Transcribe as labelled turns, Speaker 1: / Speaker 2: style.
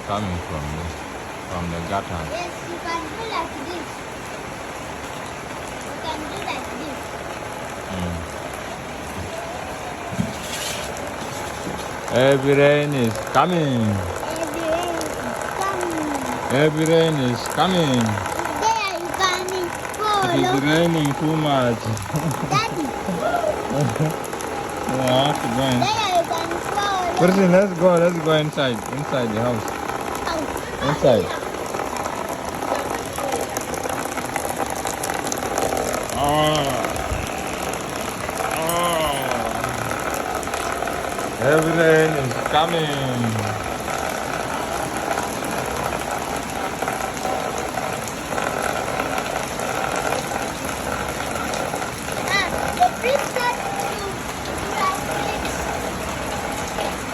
Speaker 1: coming from the gutter.
Speaker 2: Yes, you can do like this. You can do like this.
Speaker 1: Mm. Heavy rain is coming.
Speaker 2: Every rain
Speaker 1: Heavy rain
Speaker 2: is coming.
Speaker 1: is coming.
Speaker 2: There you can
Speaker 1: It is
Speaker 2: follow.
Speaker 1: raining too much.
Speaker 2: Daddy,
Speaker 1: I have to go in.
Speaker 2: there you can follow.
Speaker 1: Person, let's go inside the house. Inside. Oh. Oh. Heavy rain is coming.